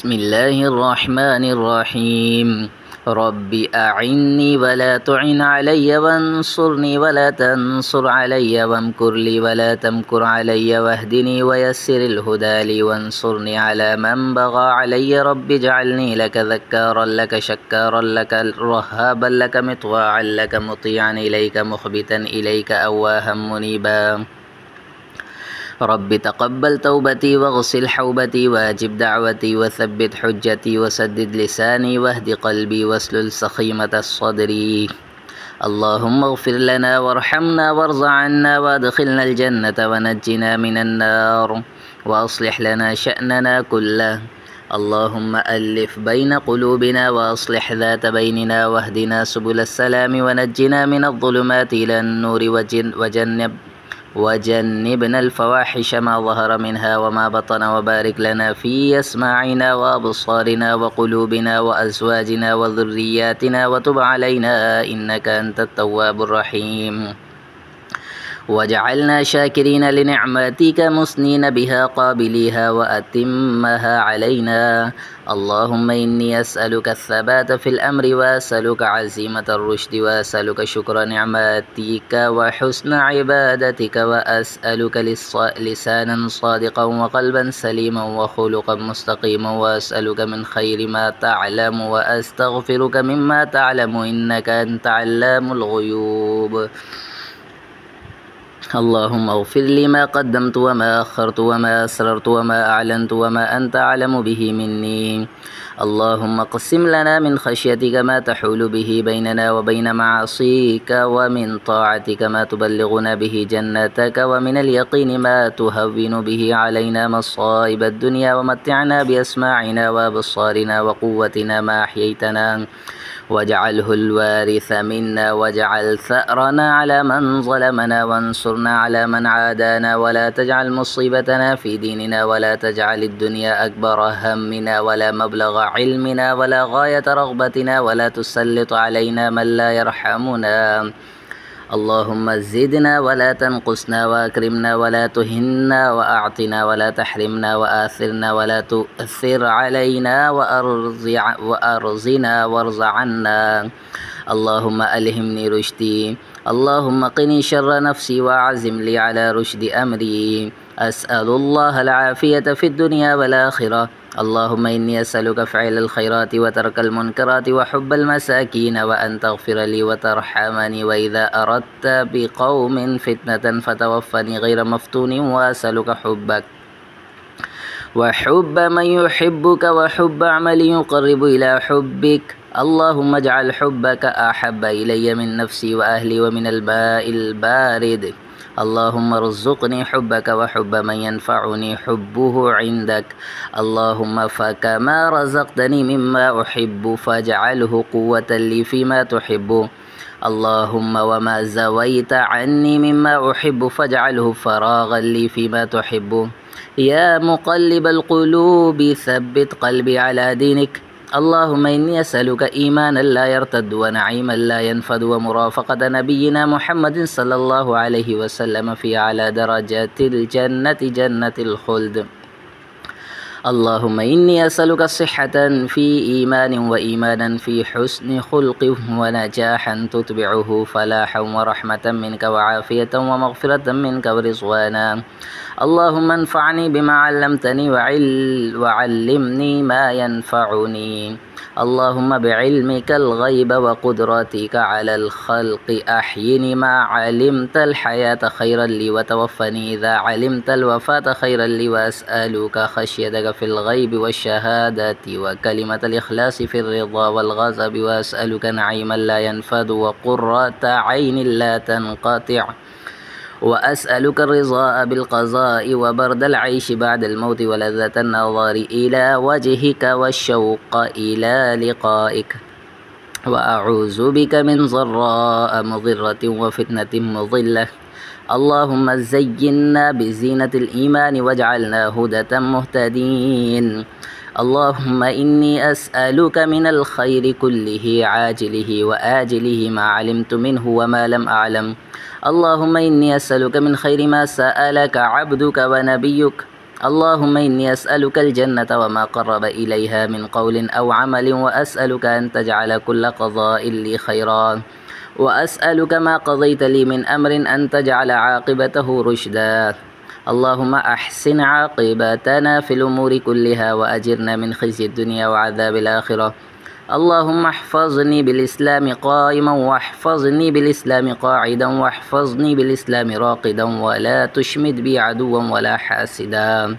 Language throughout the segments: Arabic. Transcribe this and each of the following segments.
بسم الله الرحمن الرحيم. رب أعني ولا تعن علي وانصرني ولا تنصر علي وامكر لي ولا تمكر علي واهدني ويسر الهدى لي وانصرني على من بغى علي. رب اجعلني لك ذكارا لك شكارا لك رهابا لك مطواعا لك مطيعا إليك مخبتا إليك أواها منيبا. رب تقبل توبتي واغسل حوبتي واجب دعوتي وثبت حجتي وسدد لساني واهد قلبي واسلل سخيمة الصدر. اللهم اغفر لنا وارحمنا وارض عنا وادخلنا الجنة ونجنا من النار وأصلح لنا شأننا كله. اللهم ألف بين قلوبنا وأصلح ذات بيننا واهدنا سبل السلام ونجنا من الظلمات إلى النور وجنبنا الفواحش ما ظهر منها وما بطن وبارك لنا في أسماعنا وأبصارنا وقلوبنا وأزواجنا وذرياتنا وتب علينا إنك أنت التواب الرحيم. وجعلنا شاكرين لنعمتك مثنين بها قابليها وأتمها علينا. اللهم إني أسألك الثبات في الأمر وأسألك عزيمة الرشد وأسألك شكر نعمتك وحسن عبادتك وأسألك لسانا صادقا وقلبا سليما وخلقا مستقيما وأسألك من خير ما تعلم وأستغفرك مما تعلم إنك أنت علام الغيوب. اللهم اغفر لي ما قدمت وما أخرت وما أسررت وما أعلنت وما أنت أعلم به مني. اللهم اقسم لنا من خشيتك ما تحول به بيننا وبين معاصيك ومن طاعتك ما تبلغنا به جنتك ومن اليقين ما تهون به علينا مصائب الدنيا ومتعنا بأسماعنا وأبصارنا وقوتنا ما أحييتنا واجعله الوارث منا واجعل ثأرنا على من ظلمنا وانصرنا على من عادانا ولا تجعل مصيبتنا في ديننا ولا تجعل الدنيا أكبر همنا ولا مبلغ علمنا ولا غاية رغبتنا ولا تسلط علينا من لا يرحمنا. اللهم زدنا ولا تنقصنا وأكرمنا ولا تهنا وأعطنا ولا تحرمنا وآثرنا ولا تؤثر علينا وأرزنا وارض عنا. اللهم ألهمني رشدي. اللهم قني شر نفسي وأعزم لي على رشد أمري. أسأل الله العافية في الدنيا والآخرة. اللهم إني أسألك فعل الخيرات وترك المنكرات وحب المساكين وأن تغفر لي وترحمني وإذا أردت بقوم فتنة فتوفني غير مفتون. وأسألك حبك وحب من يحبك وحب عمل يقرب إلى حبك. اللهم اجعل حبك أحب إلي من نفسي وأهلي ومن الماء البارد. اللهم ارزقني حبك وحب من ينفعني حبه عندك. اللهم فكما رزقتني مما أحب فاجعله قوة لي فيما تحب. اللهم وما زويت عني مما أحب فاجعله فراغا لي فيما تحب. يا مقلب القلوب ثبت قلبي على دينك. اللهم إني أسألك إيمانا لا يرتد ونعيما لا ينفد ومرافقة نبينا محمد صلى الله عليه وسلم في أعلى درجات الجنة جنة الخلد. اللهم إني أسألك صحة في إيمان وإيمانا في حسن خلق ونجاحا تتبعه فلاحا ورحمة منك وعافية ومغفرة منك ورضوانا. اللهم انفعني بما علمتني وعلمني ما ينفعني. اللهم بعلمك الغيب وقدرتك على الخلق أحيني ما علمت الحياة خيرا لي وتوفني إذا علمت الوفاة خيرا لي. وأسألك خشيتك في الغيب والشهادة وكلمة الإخلاص في الرضا والغضب. وأسألك نعيما لا ينفد وقرة عين لا تنقطع. وأسألك الرضا بالقضاء وبرد العيش بعد الموت ولذة النظر إلى وجهك والشوق إلى لقائك. وأعوذ بك من ضراء مضرة وفتنة مضلة. اللهم زينا بزينة الإيمان واجعلنا هدى مهتدين. اللهم إني أسألك من الخير كله عاجله وآجله ما علمت منه وما لم أعلم. اللهم إني أسألك من خير ما سألك عبدك ونبيك اللهم إني أسألك الجنة وما قرب إليها من قول أو عمل، وأسألك أن تجعل كل قضاء لي خيرا، وأسألك ما قضيت لي من أمر أن تجعل عاقبته رشدا. اللهم أحسن عاقبتنا في الأمور كلها، وأجرنا من خزي الدنيا وعذاب الآخرة. اللهم احفظني بالإسلام قائما، واحفظني بالإسلام قاعدا، واحفظني بالإسلام راقدا، ولا تشمت بي عدوا ولا حاسدا.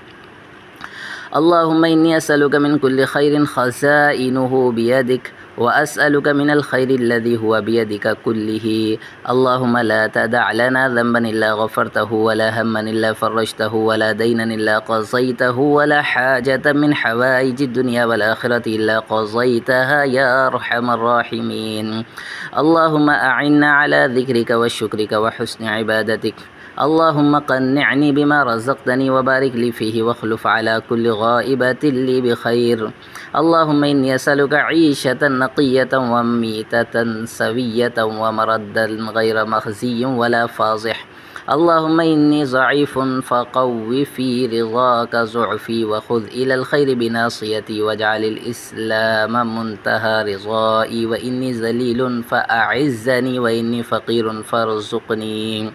اللهم إني أسألك من كل خير خزائنه بيدك، وأسألك من الخير الذي هو بيدك كله. اللهم لا تدع لنا ذنبا إلا غفرته، ولا هما إلا فرجته، ولا دينا إلا قضيته، ولا حاجة من حوائج الدنيا والآخرة إلا قضيتها يا أرحم الراحمين. اللهم أعنا على ذكرك وشكرك وحسن عبادتك. اللهم قنعني بما رزقتني، وبارك لي فيه، واخلف على كل غائبة لي بخير. اللهم إني أسألك عيشة نقية، وميتة سوية، ومردا غير مخزي ولا فاضح. اللهم إني ضعيف فقو في رضاك ضعفي، وخذ إلى الخير بناصيتي، واجعل الإسلام منتهى رضائي. وإني ذليل فأعزني، وإني فقير فارزقني.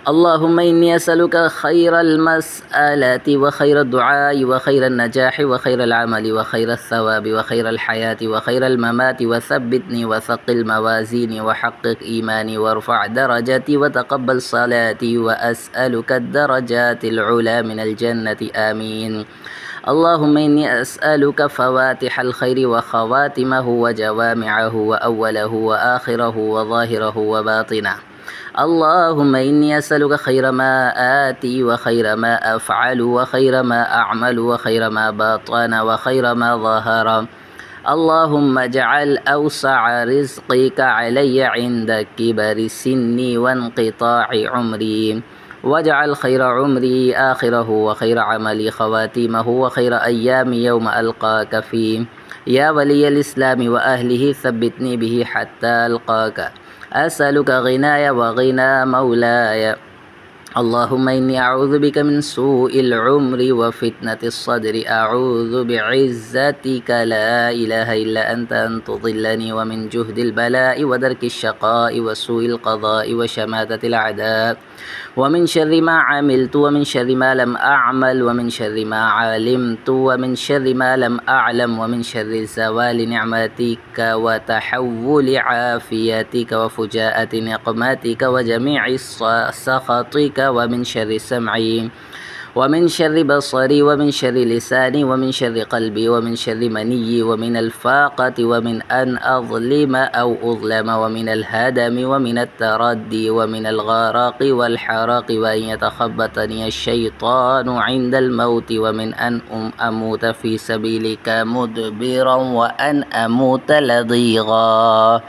اللهم إني أسألك خير المسألة، وخير الدعاء، وخير النجاح، وخير العمل، وخير الثواب، وخير الحياة، وخير الممات. وثبتني وثقل موازيني، وحقق إيماني، وارفع درجتي، وتقبل صلاتي. وأسألك الدرجات العلى من الجنة، آمين. اللهم إني أسألك فواتح الخير وخواتمه، وجوامعه، وأوله وآخره، وظاهره وباطنه. اللهم إني أسألك خير ما آتي، وخير ما أفعل، وخير ما أعمل، وخير ما باطن، وخير ما ظهر. اللهم اجعل أوسع رزقك علي عند كبر سني وانقطاع عمري، واجعل خير عمري آخره، وخير عملي خواتيمه، وخير أيامي يوم ألقاك فيه. يا ولي الإسلام وأهله، ثبتني به حتى ألقاك. أسألك غناي وغنى مولاي. اللهم إني أعوذ بك من سوء العمر وفتنة الصدر، أعوذ بعزتك لا إله إلا أنت أن تضلني، ومن جهد البلاء، ودرك الشقاء، وسوء القضاء، وشماتة الأعداء، ومن شر ما عملت، ومن شر ما لم أعمل، ومن شر ما علمت، ومن شر ما لم أعلم، ومن شر زوال نعمتك، وتحول عافيتك، وفجاءة نقمتك، وجميع سخطك، ومن شر سمعي، ومن شر بصري، ومن شر لساني، ومن شر قلبي، ومن شر مني، ومن الفاقة، ومن أن أظلم أو أظلم، ومن الهدم، ومن التردي، ومن الغرق والحرق، وأن يتخبطني الشيطان عند الموت، ومن أن أموت في سبيلك مدبرا، وأن أموت لضيغا.